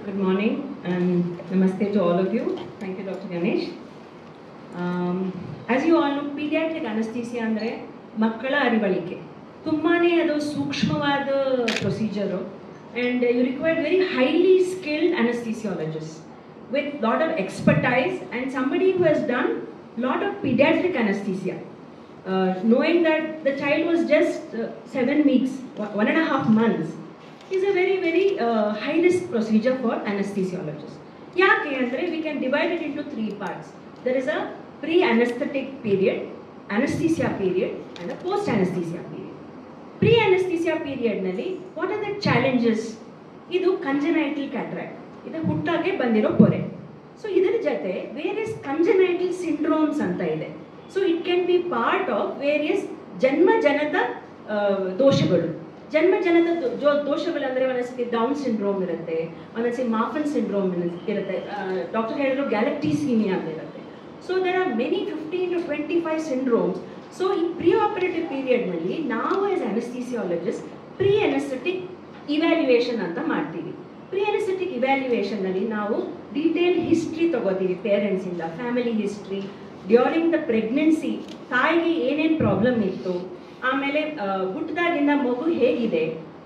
Good morning and namaste to all of you. Thank you, Dr. Ganesh. As you all know, pediatric anesthesia ಅಂದರೆ ಮಕ್ಕಳ ಅರಿವಳಿಕೆ ತುಂಬಾನೇ ಅದು ಸೂಕ್ಷ್ಮವಾದ procedure and you require very highly skilled anesthesiologists with lot of expertise and somebody who has done lot of pediatric anesthesia. Knowing that the child was just 7 weeks, 1.5 months, is a very, very high risk procedure for anesthesiologists. Yake andre we can divide it into 3 parts. There is a pre-anesthetic period, anesthesia period, and a post-anesthesia period. Pre-anesthesia period nalli, what are the challenges? Idu congenital cataract. Idu huttage bandiro pore. So idar jate various congenital syndromes anta ide. So it can be part of various janma janata doshagalu. ಜನ್ಮಜನದ ದೋಷಗಳು ಅಂದರೆ ಒಂದೊಂದ್ಸತಿ down syndrome ಇರುತ್ತೆ, ಒಂದೊಂದ್ಸತಿ ಮಾಫನ್ syndrome ಇರುತ್ತೆ, doctor ಹೇಳಿದ್ರು galactosemia ಅಂತ ಇರುತ್ತೆ. So there are many 15 to 25 syndromes. So ಈ pre operative ಪೀರಿಯಡ್ನಲ್ಲಿ ನಾವು as anaesthesiologist pre anaesthetic evaluation ಅಂತ ಮಾಡ್ತೀವಿ. ಪ್ರೀ ಅನೆಸ್ಥೆಟಿಕ್ ಇವ್ಯಾಲ್ಯೂಯೇಷನ್ನಲ್ಲಿ ನಾವು ಡೀಟೇಲ್ ಹಿಸ್ಟ್ರಿ ತಗೋತೀವಿ, ಪೇರೆಂಟ್ಸಿಂದ family history, during the pregnancy ತಾಯಿಗೆ ಏನೇನು ಪ್ರಾಬ್ಲಮ್ ಇತ್ತು, ಆಮೇಲೆ ಹುಟ್ಟಿದಾಗಿಂದ ಮಗು ಹೇಗಿದೆ,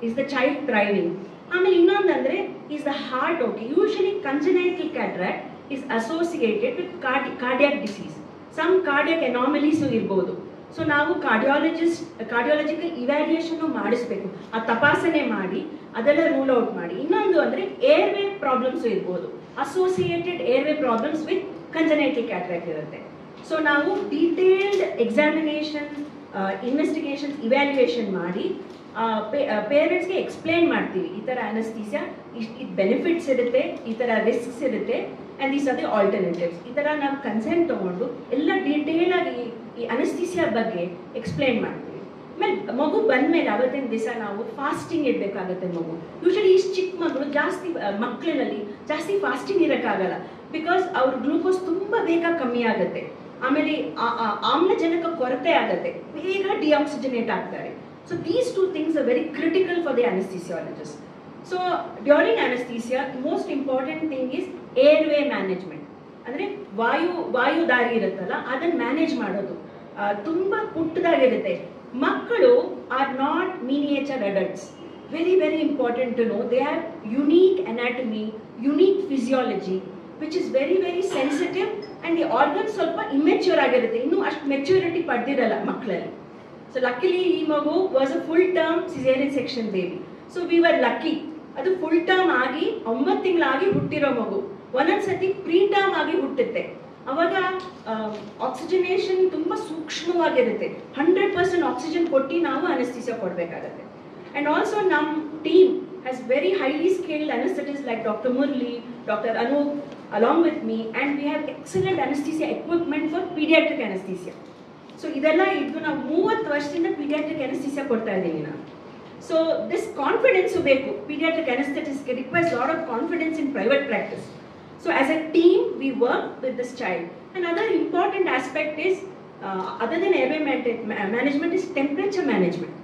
ಇಸ್ ದ ಚೈಲ್ಡ್ ಥ್ರೈವಿಂಗ್, ಆಮೇಲೆ ಇನ್ನೊಂದಂದ್ರೆ is the heart okay. Usually congenital cataract is associated with cardiac disease, some cardiac anomalies ಇರ್ಬೋದು. ಸೊ ನಾವು ಕಾರ್ಡಿಯಾಲಜಿಕಲ್ ಇವ್ಯಾಲ್ಯೂಯೇಷನ್ ಮಾಡಿಸ್ಬೇಕು, ಆ ತಪಾಸಣೆ ಮಾಡಿ ಅದೆಲ್ಲ ರೂಲ್ ಔಟ್ ಮಾಡಿ. ಇನ್ನೊಂದು ಅಂದರೆ ಏರ್ವೇ ಪ್ರಾಬ್ಲಮ್ಸು ಇರ್ಬೋದು, associated airway problems with congenital cataract ಇರುತ್ತೆ. ಸೊ ನಾವು ಡೀಟೇಲ್ಡ್ ಎಕ್ಸಾಮಿನೇಷನ್, ಇನ್ವೆಸ್ಟಿಗೇಷನ್ಸ್, ಇವ್ಯಾಲ್ಯೂಯೇಷನ್ ಮಾಡಿ ಪೇರೆಂಟ್ಸ್ಗೆ ಎಕ್ಸ್ಪ್ಲೇನ್ ಮಾಡ್ತೀವಿ, ಈ ಥರ ಅನೆಸ್ಥೀಸಿಯಾ ಇದು ಬೆನಿಫಿಟ್ಸ್ ಇರುತ್ತೆ, ಈ ಥರ ರಿಸ್ಕ್ಸ್ ಇರುತ್ತೆ, and these are the alternatives. ಈ ಥರ ನಾವು ಕನ್ಸೆಂಟ್ ತೊಗೊಂಡು ಎಲ್ಲ ಡೀಟೇಲ್ ಆಗಿ ಈ ಅನೆಸ್ಥೀಸಿಯಾ ಬಗ್ಗೆ ಎಕ್ಸ್ಪ್ಲೇನ್ ಮಾಡ್ತೀವಿ. ಆಮೇಲೆ ಮಗು ಬಂದಮೇಲೆ ಅವತ್ತಿನ ದಿವಸ ನಾವು ಫಾಸ್ಟಿಂಗ್ ಇಡಬೇಕಾಗತ್ತೆ. ಮಗು ಯೂಶಲಿ ಇಷ್ಟು ಚಿಕ್ಕ ಮಗಳು ಜಾಸ್ತಿ ಮಕ್ಕಳಲ್ಲಿ ಜಾಸ್ತಿ ಫಾಸ್ಟಿಂಗ್ ಇರೋಕ್ಕಾಗಲ್ಲ, ಬಿಕಾಸ್ ಅವ್ರ ಗ್ಲೂಕೋಸ್ ತುಂಬ ಬೇಗ ಕಮ್ಮಿ ಆಗುತ್ತೆ, ಆಮೇಲೆ ಆಮ್ಲಜನಕ ಕೊರತೆ ಆಗುತ್ತೆ, ಬೇಗ ಡಿಆಕ್ಸಿಜನೇಟ್ ಆಗ್ತಾರೆ. So these 2 things are very critical for the anaesthesiologist. So during anaesthesia most important thing is airway management, ಅಂದರೆ ವಾಯು ದಾರಿ ಇರುತ್ತಲ್ಲ ಅದನ್ನು ಮ್ಯಾನೇಜ್ ಮಾಡೋದು. ತುಂಬ ಪುಟ್ಟದಾಗಿರುತ್ತೆ. ಮಕ್ಕಳು are not miniature adults. Very very important to know they have unique anatomy, unique physiology which is very very sensitive, and the organs ಸ್ವಲ್ಪ immature ಆಗಿರುತ್ತೆ, ಇನ್ನೂ ಅಷ್ಟು ಮೆಚ್ಯೂರಿಟಿ ಪಡೆದಿರಲ್ಲ ಮಕ್ಕಳಲ್ಲಿ. ಸೊ ಲಕ್ಕಿಲಿ ಈ ಮಗು was a full term caesarean section baby. So we were lucky, ಅದು full term ಆಗಿ 9 ತಿಂಗಳಾಗಿ ಹುಟ್ಟಿರೋ ಮಗು. ಒಂದೊಂದ್ಸತಿ ಪ್ರೀ ಟರ್ಮ್ ಆಗಿ ಹುಟ್ಟುತ್ತೆ. ಅವಾಗ ಆಕ್ಸಿಜನೇಷನ್ ತುಂಬ ಸೂಕ್ಷ್ಮವಾಗಿರುತ್ತೆ, 100% ಆಕ್ಸಿಜನ್ ಕೊಟ್ಟು ನಾವು ಅನೆಸ್ಥೀಸಿಯಾ ಕೊಡಬೇಕಾಗತ್ತೆ. ಆ್ಯಂಡ್ ಆಲ್ಸೋ ನಮ್ಮ team has very highly skilled anesthetists like Dr. Murli, Dr. Anup along with me, and we have excellent anesthesia equipment for pediatric anesthesia. So idella idu na 30 ವರ್ಷದಿಂದ pediatric anesthesia ಕೊಡ್ತಾ ಇದ್ದೀನಿ ನಾನು. So this confidence ಬೇಕು, pediatric anesthetists requires lot of confidence in private practice. So as a team we work with this child. Another important aspect is other than airway management is temperature management.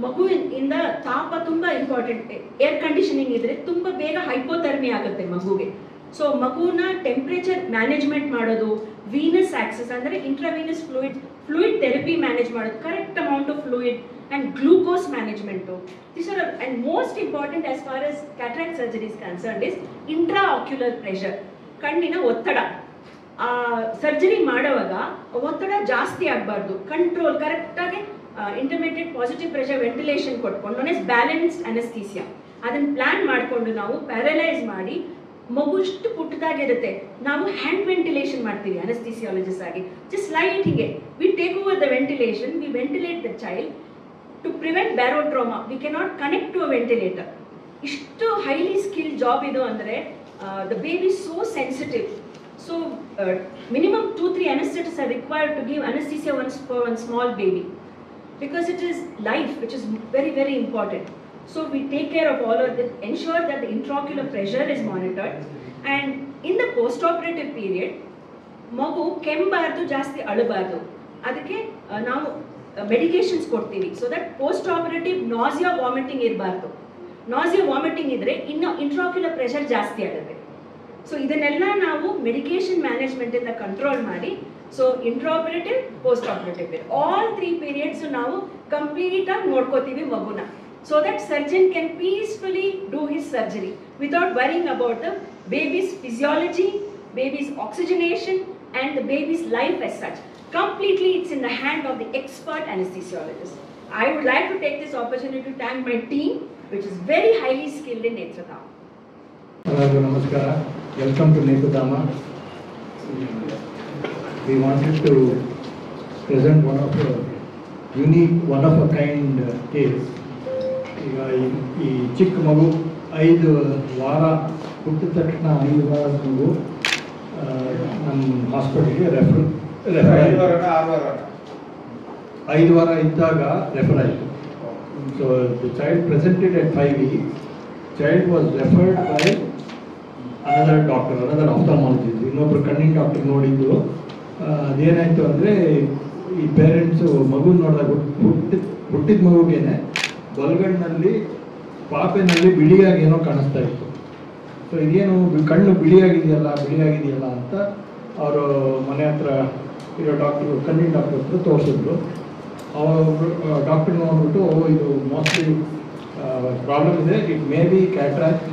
ಮಗುವಿಂದ ತಾಪ ತುಂಬ important. Air conditioning ಇದ್ರೆ ತುಂಬ ಬೇಗ ಹೈಪೋಥರ್ಮಿ ಆಗುತ್ತೆ ಮಗುಗೆ. So ಮಗುನ temperature management ಮಾಡೋದು, venous access ಅಂದರೆ ಇಂಟ್ರಾವೀನಸ್ ಫ್ಲೂಯಿಡ್ ಥೆರಪಿ ಮ್ಯಾನೇಜ್ ಮಾಡೋದು, correct amount of fluid and glucose management. This are and most important as far as cataract surgery is concerned is intra ocular pressure, ಕಣ್ಣಿನ ಒತ್ತಡ. Surgery ಮಾಡುವಾಗ ಒತ್ತಡ ಜಾಸ್ತಿ ಆಗಬಾರ್ದು, control ಕರೆಕ್ಟಾಗಿ intermediate positive pressure ventilation ಕೊಟ್ಕೊಂಡು balanced anaesthesia ಅದನ್ನು plan ಮಾಡಿಕೊಂಡು ನಾವು ಪ್ಯಾರಲೈಸ್ ಮಾಡಿ, ಮಗು ಇಷ್ಟು ಪುಟ್ಟದಾಗಿರುತ್ತೆ, ನಾವು ಹ್ಯಾಂಡ್ ವೆಂಟಿಲೇಷನ್ ಮಾಡ್ತೀವಿ ಅನೆಸ್ಥಿಸಿಯಾಲಜಿಸ್ಟ್ ಆಗಿ. ಜಸ್ಟ್ ಲೈಟ್ ಹೀಗೆ we take over the ventilation, we ventilate the child to prevent barotrauma. We cannot connect to a ventilator. ಇಷ್ಟು ಹೈಲಿ ಸ್ಕಿಲ್ ಜಾಬ್ ಇದು ಅಂದರೆ the baby so sensitive. So minimum 2-3 anesthetists are required to give anesthesia once for one small baby, because it is life, which is very very important. So we take care of all of this, ensure that the intraocular pressure is monitored, and in the post-operative period ಮಗು ಕೆಮ್ಮಬಾರ್ದು, ಜಾಸ್ತಿ ಅಳಬಾರ್ದು. ಅದಕ್ಕೆ ನಾವು medications ಕೊಡ್ತೀವಿ, so that post operative nausea vomiting ಇರಬಾರ್ದು. Nausea vomiting ಇದ್ದರೆ ಇನ್ನು intraocular pressure ಜಾಸ್ತಿ ಆಗುತ್ತೆ. ಸೊ ಇದನ್ನೆಲ್ಲ ನಾವು ಮೆಡಿಕೇಶನ್ ಮ್ಯಾನೇಜ್ಮೆಂಟಿಂದ ಕಂಟ್ರೋಲ್ ಮಾಡಿ, so ಇಂಟ್ರಾಪರೇಟಿವ್, post operative all 3 periods ನಾವು ಕಂಪ್ಲೀಟಾಗಿ ನೋಡ್ಕೋತೀವಿ ಮಗುನ. So that surgeon can peacefully do his surgery without worrying about the baby's physiology, baby's oxygenation and the baby's life as such. Completely it's in the hand of the expert anesthesiologist. I would like to take this opportunity to thank my team, which is very highly skilled in Netradhama. Hello, namaskara. Welcome to Netradhama. We wanted to present one of a unique, one of a kind case. ಈಗ ಈ ಚಿಕ್ಕ ಮಗು 5 ವಾರ ಹುಟ್ಟಿದ ತಕ್ಷಣ 5 ವಾರದ ಮಗು ನಮ್ಮ ಹಾಸ್ಪಿಟಲ್ಗೆ ರೆಫರ್ 5 ವಾರ ಇದ್ದಾಗ ರೆಫರ್ ಆಯಿತು. So the child presented at 5 weeks. Child was referred by another doctor, another ophthalmologist, ಇನ್ನೊಬ್ರು ಕಣ್ಣಿನ ಡಾಕ್ಟರ್ ನೋಡಿದ್ದು. ಅದೇನಾಯಿತು ಅಂದರೆ ಈ ಪೇರೆಂಟ್ಸು ಮಗು ನೋಡಿದಾಗ ಹುಟ್ಟಿದ ಮಗುಗೇನೆ ಬಲ್ಗಣ್ಣಿನಲ್ಲಿ ಪಾಪೆನಲ್ಲಿ ಬಿಳಿಯಾಗಿ ಏನೋ ಕಾಣಿಸ್ತಾ ಇತ್ತು. ಸೊ ಇದೇನು ಕಣ್ಣು ಬಿಳಿಯಾಗಿದೆಯಲ್ಲ ಅಂತ ಅವರು ಮನೆ ಹತ್ರ ಇರೋ ಡಾಕ್ಟ್ರು, ಕಣ್ಣಿನ ಡಾಕ್ಟರ್ ಹತ್ರ ತೋರಿಸಿದ್ರು. ಅವರು ಡಾಕ್ಟರ್ ನೋಡ್ಬಿಟ್ಟು ಇದು ಮೋಸ್ಟ್ಲಿ ಪ್ರಾಬ್ಲಮ್ ಇದೆ, it may be cataract.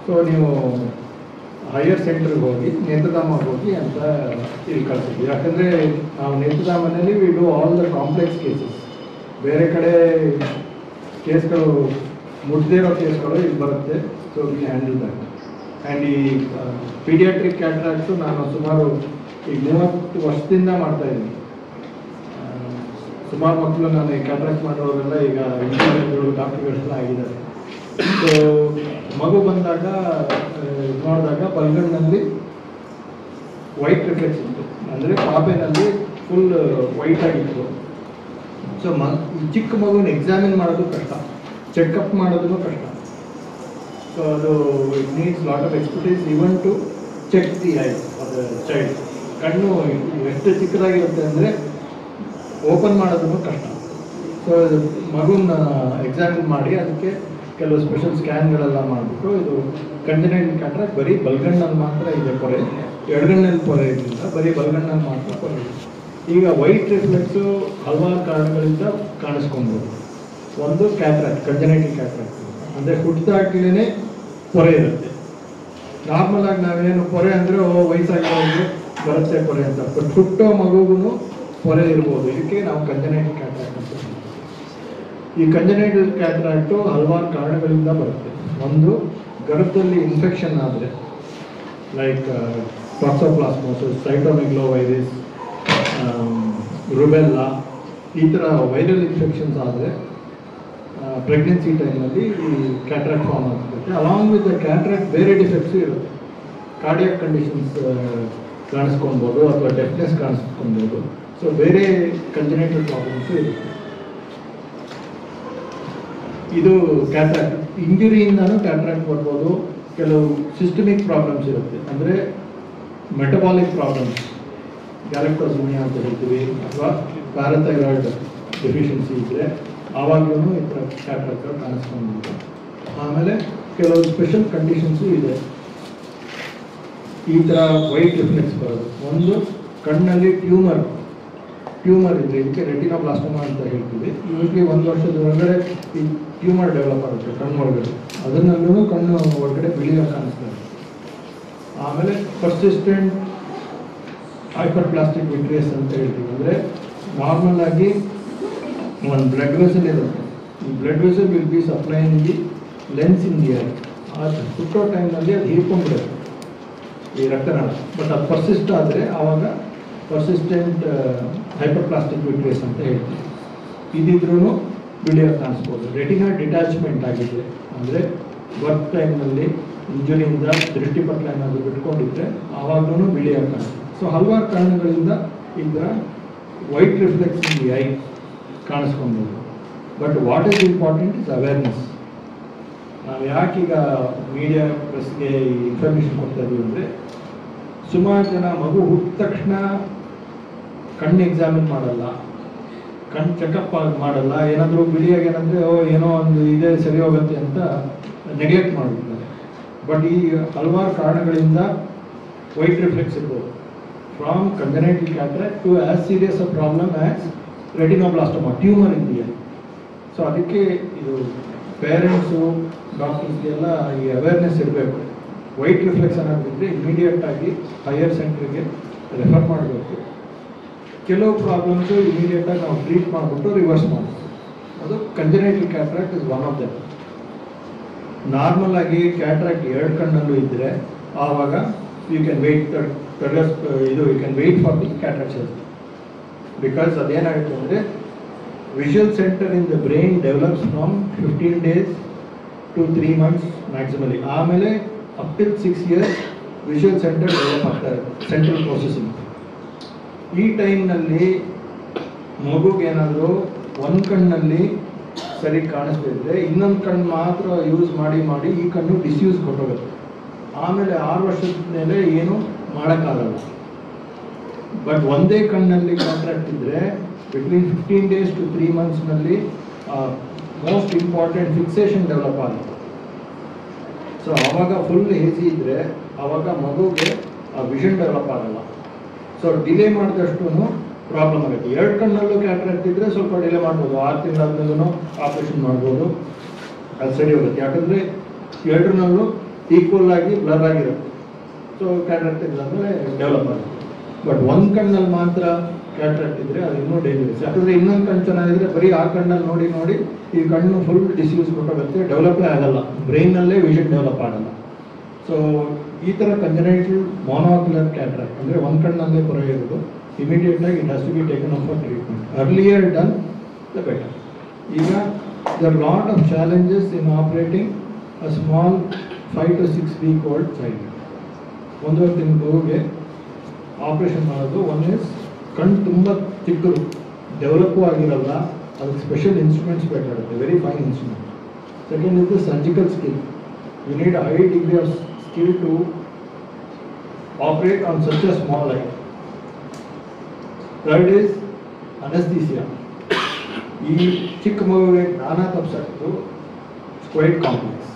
So ನೀವು ಹೈಯರ್ ಸೆಂಟ್ರಿಗೆ ಹೋಗಿ, ನೇತ್ರಧಾಮಕ್ಕೆ ಹೋಗಿ ಅಂತ ಇಲ್ಲಿ ಕಳಿಸಿದ್ವಿ. ಯಾಕಂದರೆ ನಾವು ನೇತ್ರಧಾಮನಲ್ಲಿ we do all the complex cases. ಬೇರೆ ಕಡೆ ಕೇಸ್ಗಳು ಮುಟ್ಟದೇ ಇರೋ ಕೇಸ್ಗಳು ಇಲ್ಲಿ ಬರುತ್ತೆ. So we handle that. And ಈ ಪೀಡಿಯಾಟ್ರಿಕ್ ಕ್ಯಾಟ್ರಾಕ್ಟು ನಾನು ಸುಮಾರು ಈಗ 30 ವರ್ಷದಿಂದ ಮಾಡ್ತಾಯಿದ್ದೀನಿ. ಸುಮಾರು ಮಕ್ಕಳು ನಾನು ಈ ಕ್ಯಾಟ್ರಾಕ್ಟ್ ಮಾಡೋರೆಲ್ಲ ಈಗ ಇಂಜಿನಿಯರ್ಗಳು, ಡಾಕ್ಟರ್ಗಳೆಲ್ಲ ಆಗಿದ್ದಾರೆ. ಸೊ ಮಗು ಬಂದಾಗ ನೋಡಿದಾಗ ಬಲ್ಗಣ್ಣಿನಲ್ಲಿ ವೈಟ್ ರಿಫ್ಲೆಕ್ಸ್ ಇತ್ತು, ಅಂದರೆ ಪಾಪೆನಲ್ಲಿ ಫುಲ್ ವೈಟ್ ಆಗಿತ್ತು. ಸೊ ಈ ಚಿಕ್ಕ ಮಗುನ ಎಕ್ಸಾಮಿನ್ ಮಾಡೋದು ಕಷ್ಟ, ಚೆಕಪ್ ಮಾಡೋದು ಕಷ್ಟ. ಸೊ ಅದು it needs lot of expertise even to check the eyes of the child. ಕಣ್ಣು ಎಷ್ಟು ಚಿಕ್ಕದಾಗಿರುತ್ತೆ ಅಂದರೆ ಓಪನ್ ಮಾಡೋದನ್ನು ಕಷ್ಟ. ಸೊ ಮಗುನ ಎಕ್ಸಾಮಿನ್ ಮಾಡಿ ಅದಕ್ಕೆ ಕೆಲವು ಸ್ಪೆಷಲ್ ಸ್ಕ್ಯಾನ್ಗಳೆಲ್ಲ ಮಾಡಿಬಿಟ್ಟು ಇದು ಕಂಜನೈಟಲ್ ಕ್ಯಾಟ್ರಾಕ್ಟ್ ಬರೀ ಬಲ್ಗಣ್ಣಲ್ಲಿ ಮಾತ್ರ ಇದೆ ಪೊರೆ, ಎಡಗಣ್ಣಲ್ಲಿ ಪೊರೆ ಇರಲಿಲ್ಲ, ಬರೀ ಬಲ್ಗಣ್ಣಲ್ಲಿ ಮಾತ್ರ ಪೊರೆ ಇದೆ. ಈಗ ವೈಟ್ ರಿಫ್ಲೆಕ್ಸು ಹಲವಾರು ಕಾರಣಗಳಿಂದ ಕಾಣಿಸ್ಕೊಬೋದು. ಒಂದು ಕ್ಯಾಟ್ರಾಕ್ಟ್, ಕಂಜನೈಟಲ್ ಕ್ಯಾಟ್ರಾಕ್ಟ್ ಅಂದರೆ ಹುಟ್ಟಿದಾಗಲೇ ಪೊರೆ ಇರುತ್ತೆ. ನಾರ್ಮಲ್ ಆಗಿ ನಾವೇನು ಪೊರೆ ಅಂದರೆ ವಯಸ್ಸಾಗಿರೋರಿಗೆ ಬರುತ್ತೆ ಪೊರೆ ಅಂತ, ಬಟ್ ಹುಟ್ಟೋ ಮಗುಗೂ ಪೊರೆ ಇರ್ಬೋದು. ಇದಕ್ಕೆ ನಾವು ಕಂಜನೈಟಲ್ ಕ್ಯಾಟ್ರಾಕ್ಟ್ ಅಂತ. ಈ ಕಂಜನೈಟಲ್ ಕ್ಯಾಟ್ರಾಕ್ಟು ಹಲವಾರು ಕಾರಣಗಳಿಂದ ಬರುತ್ತೆ. ಒಂದು, ಗರ್ಭದಲ್ಲಿ ಇನ್ಫೆಕ್ಷನ್ ಆದರೆ, ಲೈಕ್ ಟಾಕ್ಸೋಪ್ಲಾಸ್ಮೋಸಿಸ್, ಸೈಟೋಮೆಗ್ಲೋವೈರಸ್, ರುಬೆಲ್ಲಾ, ಈ ಥರ ವೈರಲ್ ಇನ್ಫೆಕ್ಷನ್ಸ್ ಆದರೆ ಪ್ರೆಗ್ನೆನ್ಸಿ ಟೈಮಲ್ಲಿ ಈ ಕ್ಯಾಟ್ರಾಕ್ಟ್ ಫಾರ್ಮ್ ಆಗ್ತದೆ. ಅಲಾಂಗ್ ವಿತ್ ದ ಕ್ಯಾಟ್ರಾಕ್ಟ್ ಬೇರೆ ಡಿಫೆಕ್ಟ್ಸು ಇರುತ್ತೆ. ಕಾರ್ಡಿಯಾಕ್ ಕಂಡೀಷನ್ಸ್ ಕಾಣಿಸ್ಕೊಬೋದು ಅಥವಾ ಡೆಫ್ನೆಸ್ ಕಾಣಿಸ್ಕೊಬೋದು. ಸೊ ಬೇರೆ ಕಂಜನೈಟಲ್ ಪ್ರಾಬ್ಲಮ್ಸು ಇರುತ್ತೆ. ಇದು ಕ್ಯಾಟ್ರಾಕ್ಟ್. ಇಂಜುರಿಯಿಂದನೂ ಕ್ಯಾಟ್ರಾಕ್ಟ್ ಬರ್ಬೋದು. ಕೆಲವು ಸಿಸ್ಟಮಿಕ್ ಪ್ರಾಬ್ಲಮ್ಸ್ ಇರುತ್ತೆ, ಅಂದರೆ ಮೆಟಬಾಲಿಕ್ ಪ್ರಾಬ್ಲಮ್ಸ್, ಗ್ಯಾಲೆಕ್ಟೋಸಿಮಿಯಾ ಅಂತ ಹೇಳ್ತೀವಿ, ಅಥವಾ ಪ್ಯಾರಾಥೈರಾಯ್ಡ್ ಡೆಫಿಷಿಯನ್ಸಿ ಇದ್ದರೆ ಆವಾಗಲೂ ಈ ಥರ ಕ್ಯಾಟ್ರಾಕ್ಟ್ ಕಾಣಿಸ್ಕೊಂಡಿದೆ. ಆಮೇಲೆ ಕೆಲವು ಸ್ಪೆಷಲ್ ಕಂಡೀಷನ್ಸು ಇದೆ ಈ ಥರ ವೈಟ್ ರಿಫ್ಲೆಕ್ಸ್ ಬರೋದು. ಒಂದು, ಕಣ್ಣಲ್ಲಿ ಟ್ಯೂಮರ್ ಇದ್ದರೆ, ಇದಕ್ಕೆ ರೆಟಿನೋಬ್ಲಾಸ್ಟೋಮಾ ಅಂತ ಹೇಳ್ತೀವಿ. ಯೂಶ್ವಲಿ 1 ವರ್ಷದ ಒಳಗಡೆ ಈ ಟ್ಯೂಮರ್ ಡೆವಲಪ್ ಆಗುತ್ತೆ ಕಣ್ಣು ಒಳಗಡೆ, ಅದನ್ನಲ್ಲೂ ಕಣ್ಣು ಒಳಗಡೆ ಬಿಳಿಯಾಗಿ ಕಾಣಿಸ್ತಾರೆ. ಆಮೇಲೆ ಪರ್ಸಿಸ್ಟೆಂಟ್ ಹೈಪರ್ಪ್ಲಾಸ್ಟಿಕ್ ವಿಟ್ರಿಯಸ್ ಅಂತ ಹೇಳ್ತೀವಿ. ಅಂದರೆ ನಾರ್ಮಲ್ ಆಗಿ ಒಂದು ಬ್ಲಡ್ ವೆಸಲ್ ಇರುತ್ತೆ. ಈ blood vessel will be supplying the lens in the I. ಅದು ಹುಟ್ಟೋ ಟೈಮ್ನಲ್ಲಿ ಅದು ಹೀರ್ಕೊಂಡ್ಬಿಡುತ್ತೆ ಈ ರಕ್ತನಾಳ. ಬಟ್ ಅದು ಪರ್ಸಿಸ್ಟ್ ಆದರೆ ಆವಾಗ ಪರ್ಸಿಸ್ಟೆಂಟ್ ಹೈಪರ್ಪ್ಲಾಸ್ಟಿಕ್ ವಿಟ್ರಿಯಸ್ ಅಂತ ಹೇಳ್ತೀವಿ. ಇದಿದ್ರೂ ಬಿಳಿಯಾಗಿ ಕಾಣಿಸ್ಬೋದು. ರೆಟಿನಾ ಡಿಟ್ಯಾಚ್ಮೆಂಟ್ ಆಗಿದೆ ಅಂದರೆ ಬರ್ತ್ ಟೈಮ್ನಲ್ಲಿ ಇಂಜುರಿಯಿಂದ ದೃಷ್ಟಿಪಟ್ಲ ಏನಾದರೂ ಬಿಟ್ಕೊಂಡಿದ್ರೆ ಆವಾಗಲೂ ಬಿಳಿಯಾಗಿ ಕಾಣಿಸ್ತದೆ. ಸೊ ಹಲವಾರು ಕಾರಣಗಳಿಂದ ಈ ಥರ white reflex in the eye ಕಾಣಿಸ್ಕೊಬೋದು. But what is important is awareness. ನಾವು ಯಾಕೀಗ ಮೀಡಿಯಾ ಪ್ರೆಸ್ಗೆ ಈ ಇನ್ಫಾರ್ಮೇಷನ್ ಕೊಡ್ತಾ ಇದ್ದೀವಿ ಅಂದರೆ, ಸುಮಾರು ಜನ ಮಗು ಹುಟ್ಟಿದ ತಕ್ಷಣ ಕಣ್ಣು ಎಕ್ಸಾಮಿನ್ ಮಾಡಲ್ಲ, ಕಣ್ ಚೆಕಪ್ ಮಾಡಲ್ಲ, ಏನಾದರೂ ಬಿಳಿಯಾಗಿ ಏನಂದರೆ ಏನೋ ಒಂದು ಇದೆ ಸರಿ ಹೋಗುತ್ತೆ ಅಂತ ನೆಗ್ಲೆಕ್ಟ್ ಮಾಡಿಬಿಡ್ತಾರೆ. ಬಟ್ ಈ ಹಲವಾರು ಕಾರಣಗಳಿಂದ ವೈಟ್ ರಿಫ್ಲೆಕ್ಸ್ ಇರ್ಬೋದು. From congenital cataract to as serious a problem as retinoblastoma, tumour in the eye. So ಅದಕ್ಕೆ ಇದು ಪೇರೆಂಟ್ಸು ಡಾಕ್ಟರ್ಸ್ಗೆಲ್ಲ ಈ ಅವೇರ್ನೆಸ್ ಇರಬೇಕು. ವೈಟ್ ರಿಫ್ಲೆಕ್ಸ್ ಅನ್ನೋದಿದ್ರೆ ಇಮಿಡಿಯೇಟ್ ಆಗಿ ಹೈಯರ್ ಸೆಂಟ್ರಿಗೆ ರೆಫರ್ ಮಾಡಬೇಕು. ಕೆಲವು ಪ್ರಾಬ್ಲಮ್ಸು ಇಮಿಡಿಯೇಟಾಗಿ ನಾವು ಟ್ರೀಟ್ ಮಾಡಿಬಿಟ್ಟು ರಿವರ್ಸ್ ಮಾಡಬೇಕು. ಅದು congenital cataract is one of them. Normal ಆಗಿ ಕ್ಯಾಟ್ರಾಕ್ಟ್ ಎರಡು ಕಣ್ಣಲ್ಲೂ ಇದ್ದರೆ ಆವಾಗ you can wait you can wait for the cataract surgery. Because ಅದೇನಾಗುತ್ತೆ ಅಂದರೆ visual center in the brain develops from 15 days to 3 months maximally. ಆಮೇಲೆ up till 6 years visual center develop ಆಗ್ತಾರೆ, central processing. ಈ ಟೈಮ್ನಲ್ಲಿ ಮಗುಗೆ ಏನಾದರೂ ಒಂದು ಕಣ್ಣಲ್ಲಿ ಸರಿ ಕಾಣಿಸ್ತಿದ್ರೆ ಇನ್ನೊಂದು ಕಣ್ಣು ಮಾತ್ರ ಯೂಸ್ ಮಾಡಿ ಮಾಡಿ ಈ ಕಣ್ಣು ಡಿಸ್ಯೂಸ್ ಕೊಟ್ಟೋಗುತ್ತೆ. ಆಮೇಲೆ 6 ವರ್ಷದ ಮೇಲೆ ಏನು ಮಾಡೋಕ್ಕಾಗಲ್ಲ. ಬಟ್ ಒಂದೇ ಕಣ್ಣಲ್ಲಿ ಕಾಂಟ್ರಾಕ್ಟ್ ಇದ್ದರೆ ಬಿಟ್ವೀನ್ 15 days to 3 monthsನಲ್ಲಿ ಮೋಸ್ಟ್ ಇಂಪಾರ್ಟೆಂಟ್ ಫಿಕ್ಸೇಷನ್ ಡೆವಲಪ್ ಆಗುತ್ತೆ. ಸೊ ಆವಾಗ ಫುಲ್ ಹೇಸಿ ಇದ್ದರೆ ಆವಾಗ ಮಗುಗೆ ಆ ವಿಷನ್ ಡೆವಲಪ್ ಆಗಲ್ಲ. ಸೊ ಡಿಲೇ ಮಾಡಿದಷ್ಟು ಪ್ರಾಬ್ಲಮ್ ಆಗುತ್ತೆ. ಎರಡು ಕಣ್ಣಲ್ಲೂ ಕ್ಯಾಟ್ರಾಕ್ಟ್ ಇದ್ದರೆ ಸ್ವಲ್ಪ ಡಿಲೇ ಮಾಡ್ಬೋದು, 6 ತಿಂಗಳಾದ್ಮೇಲೂ ಆಪ್ರೇಷನ್ ಮಾಡ್ಬೋದು, ಅದು ಸರಿ ಹೋಗುತ್ತೆ. ಯಾಕಂದರೆ ಎರಡರಲ್ಲೂ ಈಕ್ವಲ್ ಆಗಿ ಬ್ಲರ್ ಆಗಿರುತ್ತೆ. ಸೊ ಕ್ಯಾಟ್ರಾಕ್ಟ್ ಇದ್ದಾದಮೇಲೆ ಡೆವಲಪ್ ಆಗುತ್ತೆ. ಬಟ್ ಒಂದು ಕಣ್ಣಲ್ಲಿ ಮಾತ್ರ ಕ್ಯಾಟ್ರಾಕ್ಟ್ ಇದ್ದರೆ ಅದು ಇನ್ನೂ ಡೇಂಜರಸ್. ಯಾಕಂದರೆ ಇನ್ನೊಂದು ಕಣ್ಣು ಚೆನ್ನಾಗಿದ್ರೆ ಬರೀ ಆ ಕಣ್ಣಲ್ಲಿ ನೋಡಿ ನೋಡಿ ಈ ಕಣ್ಣು ಫುಲ್ ಡಿಸ್ಯೂಸ್ ಕೊಟ್ಟೋಗುತ್ತೆ, ಡೆವಲಪೇ ಆಗಲ್ಲ, ಬ್ರೈನಲ್ಲೇ ವಿಷನ್ ಡೆವಲಪ್ ಆಗಲ್ಲ. ಸೊ ಈ ಥರ ಕಂಜನೈಟಲ್ ಮೊನೋಕ್ಯುಲರ್ ಕ್ಯಾಟ್ರಾಕ್ಟ್ ಅಂದರೆ ಒಂದು ಕಣ್ಣಲ್ಲೇ ಪುರ ಇರೋದು, ಇಮಿಡಿಯೇಟಾಗಿ it has to be taken up for treatment. Earlier done the better. ಈಗ there lot of challenges in operating a small 5 to 6 week old child. 1.5 ತಿಂಗಳ ಮಗುಗೆ ಆಪ್ರೇಷನ್ ಮಾಡೋದು. ಒನ್ ಇಸ್ ಕಣ್ಣು ತುಂಬ ಚಿಕ್ಕದು, ಡೆವಲಪ್ಪು ಆಗಿರಲ್ಲ, ಅದಕ್ಕೆ ಸ್ಪೆಷಲ್ ಇನ್ಸ್ಟ್ರೂಮೆಂಟ್ಸ್ ಬೇಕಾಗುತ್ತೆ, very fine instrument. Second is the surgical skill. You need high degree of skill to operate on such a small eye. Third is anaesthesia. ಈ ಚಿಕ್ಕ ಮಗುವಿಗೆ ಜ್ಞಾನ ತಪ್ಪಿಸೋದು ಕ್ವೈಟ್ ಕಾಂಪ್ಲೆಕ್ಸ್.